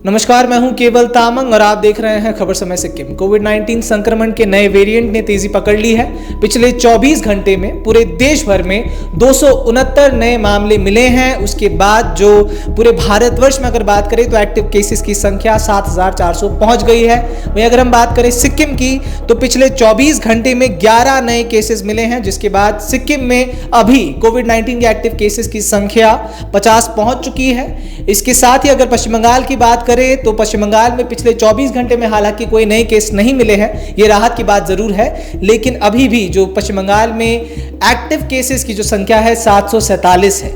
नमस्कार, मैं हूं केवल तामंग और आप देख रहे हैं खबर समय सिक्किम। कोविड-19 संक्रमण के नए वेरिएंट ने तेजी पकड़ ली है। पिछले 24 घंटे में पूरे देश भर में 269 नए मामले मिले हैं। उसके बाद जो पूरे भारतवर्ष में अगर बात करें तो एक्टिव केसेस की संख्या 7400 पहुंच गई है। वहीं अगर हम बात करें सिक्किम की तो पिछले 24 घंटे में 11 नए केसेस मिले हैं, जिसके बाद सिक्किम में अभी कोविड-19 के एक्टिव केसेस की संख्या 50 पहुंच चुकी है। इसके साथ ही अगर पश्चिम बंगाल की बात करें तो पश्चिम बंगाल में पिछले 24 घंटे में हालांकि कोई नए केस नहीं मिले हैं, ये राहत की बात जरूर है, लेकिन अभी भी जो पश्चिम बंगाल में एक्टिव केसेस की जो संख्या है 747 है।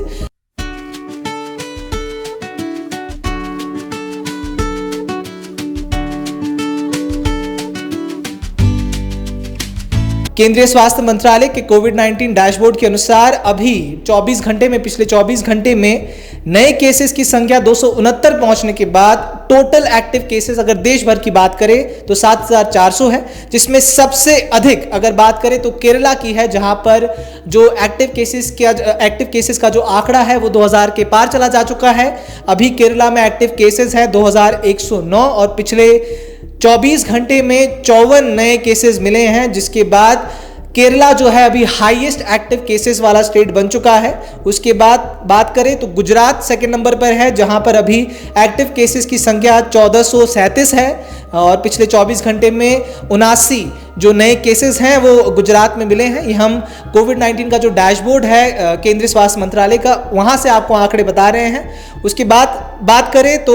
केंद्रीय स्वास्थ्य मंत्रालय के कोविड-19 डैशबोर्ड के अनुसार अभी 24 घंटे में पिछले 24 घंटे में नए केसेस की संख्या 269 पहुंचने के बाद टोटल एक्टिव केसेस अगर देश भर की बात करें तो 7400 है, जिसमें सबसे अधिक अगर बात करें तो केरला की है, जहां पर जो एक्टिव केसेस का जो आंकड़ा है वो 2000 के पार चला जा चुका है। अभी केरला में एक्टिव केसेस है 2109 और पिछले 24 घंटे में 54 नए केसेस मिले हैं, जिसके बाद केरला जो है अभी हाईएस्ट एक्टिव केसेस वाला स्टेट बन चुका है। उसके बाद बात करें तो गुजरात सेकंड नंबर पर है, जहां पर अभी एक्टिव केसेस की संख्या 1437 है और पिछले 24 घंटे में 79 जो नए केसेस हैं वो गुजरात में मिले हैं। ये हम कोविड-19 का जो डैशबोर्ड है केंद्रीय स्वास्थ्य मंत्रालय का, वहां से आपको आंकड़े बता रहे हैं। उसके बाद बात करें तो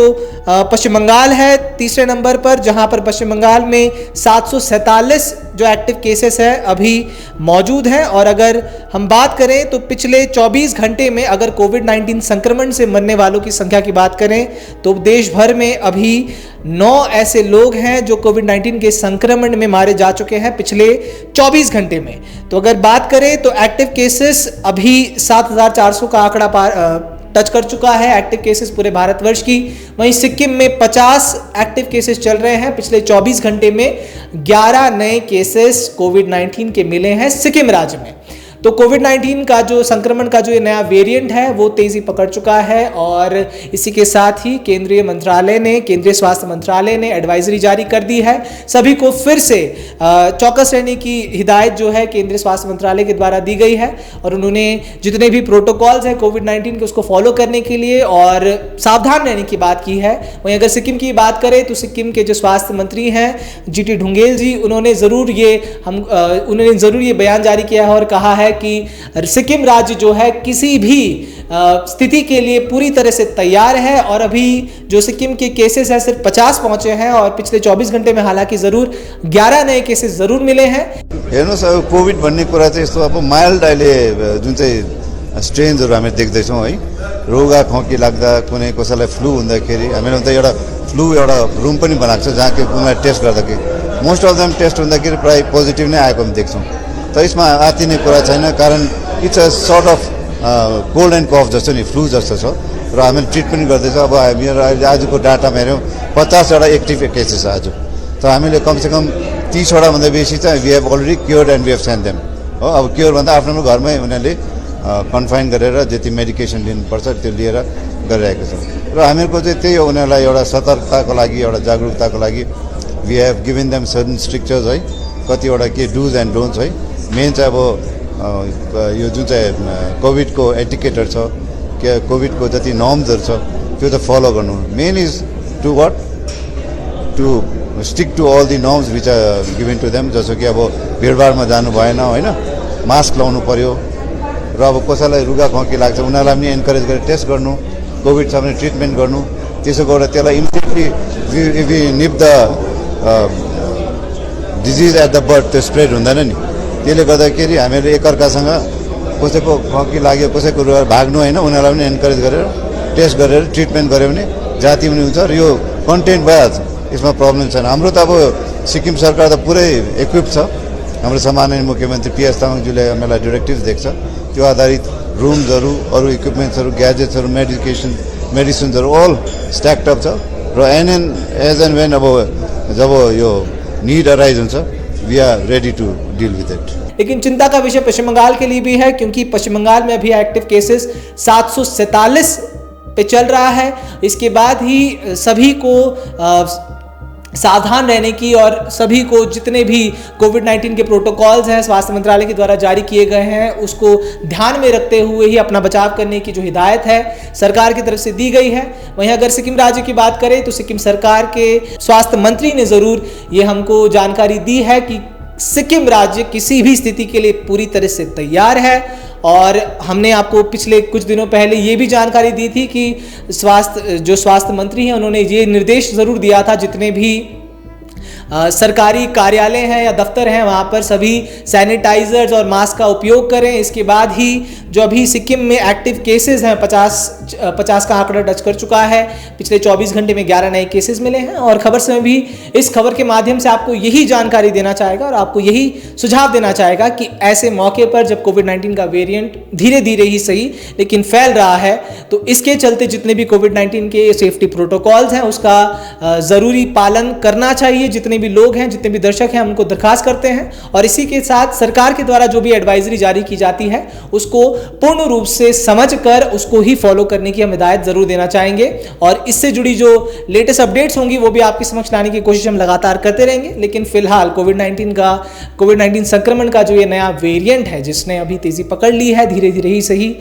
पश्चिम बंगाल है तीसरे नंबर पर, जहां पर पश्चिम बंगाल में 747 जो एक्टिव केसेस है अभी मौजूद हैं। और अगर हम बात करें तो पिछले 24 घंटे में अगर कोविड-19 संक्रमण से मरने वालों की संख्या की बात करें तो देश भर में अभी 9 ऐसे लोग हैं जो कोविड-19 के संक्रमण में मारे जा चुके हैं पिछले 24 घंटे में। तो अगर बात करें तो एक्टिव केसेस अभी 7400 का आंकड़ा टच कर चुका है एक्टिव केसेस पूरे भारतवर्ष की। वहीं सिक्किम में 50 एक्टिव केसेस चल रहे हैं। पिछले 24 घंटे में 11 नए केसेस कोविड-19 के मिले हैं सिक्किम राज्य में। तो कोविड-19 का जो संक्रमण का जो ये नया वेरिएंट है वो तेजी पकड़ चुका है और इसी के साथ ही केंद्रीय स्वास्थ्य मंत्रालय ने एडवाइजरी जारी कर दी है। सभी को फिर से चौकस रहने की हिदायत जो है केंद्रीय स्वास्थ्य मंत्रालय के द्वारा दी गई है और उन्होंने जितने भी प्रोटोकॉल्स हैं कोविड-19 के उसको फॉलो करने के लिए और सावधान रहने की बात की है। वहीं अगर सिक्किम की बात करें तो सिक्किम के जो स्वास्थ्य मंत्री हैं जीटी ढुंगेल जी, उन्होंने ज़रूर ये बयान जारी किया है और कहा है कि सिक्किम राज्य जो है किसी भी स्थिति के लिए पूरी तरह से तैयार है। और अभी जो सिक्किम के केसेस हैं सिर्फ 50 पहुंचे हैं और पिछले 24 घंटे में हालांकि जरूर 11 नए केसेस जरूर मिले हैं। हेर्नुस्, अब कोविड भन्ने कुरा चाहिँ यस्तो अब माइल्ड अहिले जुन चाहिँ स्ट्रेन्सहरू हामी देख्दैछौँ है, रोगा खोकी लाग्दा कुनै कसैलाई फ्लू हुँदाखेरि हामीले त एउटा फ्लू एउटा रुम पनि बनाएको छ जहाँ कि कुनै टेस्ट गर्दाखेरि मोस्ट अफ देम टेस्ट हुँदाखेरि प्राय पोजिटिभ नै आएको हामी देख्छौँ। त यसमा आत्तिने कुरा छैन, कारण it's a sort of cold and cough जस्तो नि, फ्लू जस्तो छ र हामीले ट्रिटमेन्ट गर्दैछौँ। अब मेरो अहिले आजको डाटामा हेऱ्यौँ 50वटा एक्टिभ केसेस आज, त हामीले कमसेकम 30वटा भन्दा बेसी चाहिँ we have already cured and we have sent them हो। अब क्योर भन्दा आफ्नो घरमै उनीहरूले कन्फाइन गरेर जति मेडिकेसन लिनुपर्छ त्यो लिएर गरिरहेको छ र हामीहरूको चाहिँ त्यही हो, उनीहरूलाई एउटा सतर्कताको लागि एउटा जागरुकताको लागि we have given them certain strictures है, कतिवटा के डुज एन्ड डोन्ट्स है। मेन चाहिँ अब यो जुन चाहिँ कोभिडको एटिकेटहरू छ, के कोभिडको जति नर्म्सहरू छ त्यो त फलो गर्नु। Main is to what to stick to all the norms which are given to them, जस्तो कि अब भिडभाडमा जानु भएन होइन, मास्क लाउनु पर्यो र अब कसैलाई रुगा खोकी लाग्छ उनीहरूलाई पनि एन्करेज गरेर टेस्ट गर्नु, कोभिड छ भने ट्रिटमेन्ट गर्नु। त्यसो गरेर त्यसलाई immediately we nip the disease at the birth, त्यो स्प्रेड हुँदैन नि। त्यसले गर्दाखेरि हामीले एकअर्कासँग कसैको खोकी लाग्यो कसैको भाग्नु होइन, उनीहरूलाई पनि एन्करेज गरेर टेस्ट गरेर ट्रिटमेन्ट गऱ्यो भने जाति पनि हुन्छ र यो कन्टेन्ट भइहाल्छ, यसमा प्रब्लम छैन। हाम्रो त अब सिक्किम सरकार त पुरै इक्विप छ। हाम्रो सम्माननीय मुख्यमन्त्री पिएस तामाङज्यूले हामीलाई डिरेक्टिभ्स दिएको छ, त्यो आधारित रुम्सहरू अरू इक्विपमेन्ट्सहरू ग्याजेट्सहरू मेडिसिन्सहरू अल स्ट्याक्ड अप छ र एज एन्ड वेन अब जब यो नीड अराइज हुन्छ we are ready to deal with it. लेकिन चिंता का विषय पश्चिम बंगाल के लिए भी है, क्योंकि पश्चिम बंगाल में अभी एक्टिव केसेस 747 पे चल रहा है। इसके बाद ही सभी को सावधान रहने की और सभी को जितने भी कोविड-19 के प्रोटोकॉल्स हैं स्वास्थ्य मंत्रालय के द्वारा जारी किए गए हैं उसको ध्यान में रखते हुए ही अपना बचाव करने की जो हिदायत है सरकार की तरफ से दी गई है। वहीं अगर सिक्किम राज्य की बात करें तो सिक्किम सरकार के स्वास्थ्य मंत्री ने ज़रूर ये हमको जानकारी दी है कि सिक्किम राज्य किसी भी स्थिति के लिए पूरी तरह से तैयार है। और हमने आपको पिछले कुछ दिनों पहले ये भी जानकारी दी थी कि स्वास्थ्य मंत्री हैं उन्होंने ये निर्देश ज़रूर दिया था जितने भी सरकारी कार्यालय हैं या दफ्तर हैं वहाँ पर सभी सैनिटाइजर्स और मास्क का उपयोग करें। इसके बाद ही जो अभी सिक्किम में एक्टिव केसेस हैं 50 का आंकड़ा टच कर चुका है। पिछले 24 घंटे में 11 नए केसेस मिले हैं और खबर समय भी इस खबर के माध्यम से आपको यही जानकारी देना चाहेगा और आपको यही सुझाव देना चाहेगा कि ऐसे मौके पर जब कोविड-19 का वेरिएंट धीरे धीरे ही सही लेकिन फैल रहा है तो इसके चलते जितने भी कोविड-19 के सेफ्टी प्रोटोकॉल्स हैं उसका ज़रूरी पालन करना चाहिए। जितने भी लोग हैं जितने भी दर्शक हैं उनको दरखास्त करते हैं और इसी के साथ सरकार के द्वारा जो भी एडवाइजरी जारी की जाती है उसको पूर्ण रूप से समझकर उसको ही फॉलो करने की हम हिदायत जरूर देना चाहेंगे। और इससे जुड़ी जो लेटेस्ट अपडेट्स होंगी वो भी आपके समक्ष लाने की कोशिश हम लगातार करते रहेंगे। लेकिन फिलहाल कोविड-19 संक्रमण का जो ये नया वेरिएंट है जिसने अभी तेजी पकड़ ली है धीरे धीरे ही सही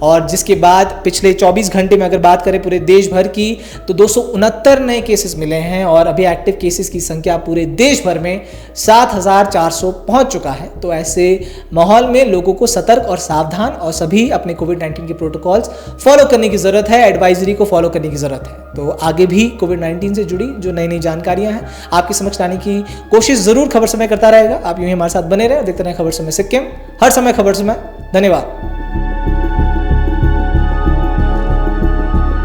और जिसके बाद पिछले 24 घंटे में अगर बात करें पूरे देश भर की तो 269 नए केसेस मिले हैं और अभी एक्टिव केसेस की संख्या पूरे देश भर में 7,400 पहुंच चुका है। तो ऐसे माहौल में लोगों को सतर्क और सावधान और सभी अपने कोविड-19 के प्रोटोकॉल्स फॉलो करने की ज़रूरत है, एडवाइजरी को फॉलो करने की ज़रूरत है। तो आगे भी कोविड-19 से जुड़ी जो नई नई जानकारियां हैं आपके समक्ष लाने की कोशिश ज़रूर खबर समय करता रहेगा। आप यूँ ही हमारे साथ बने रहे, देखते रहें खबर समय सिक्किम, हर समय खबर समय। धन्यवाद।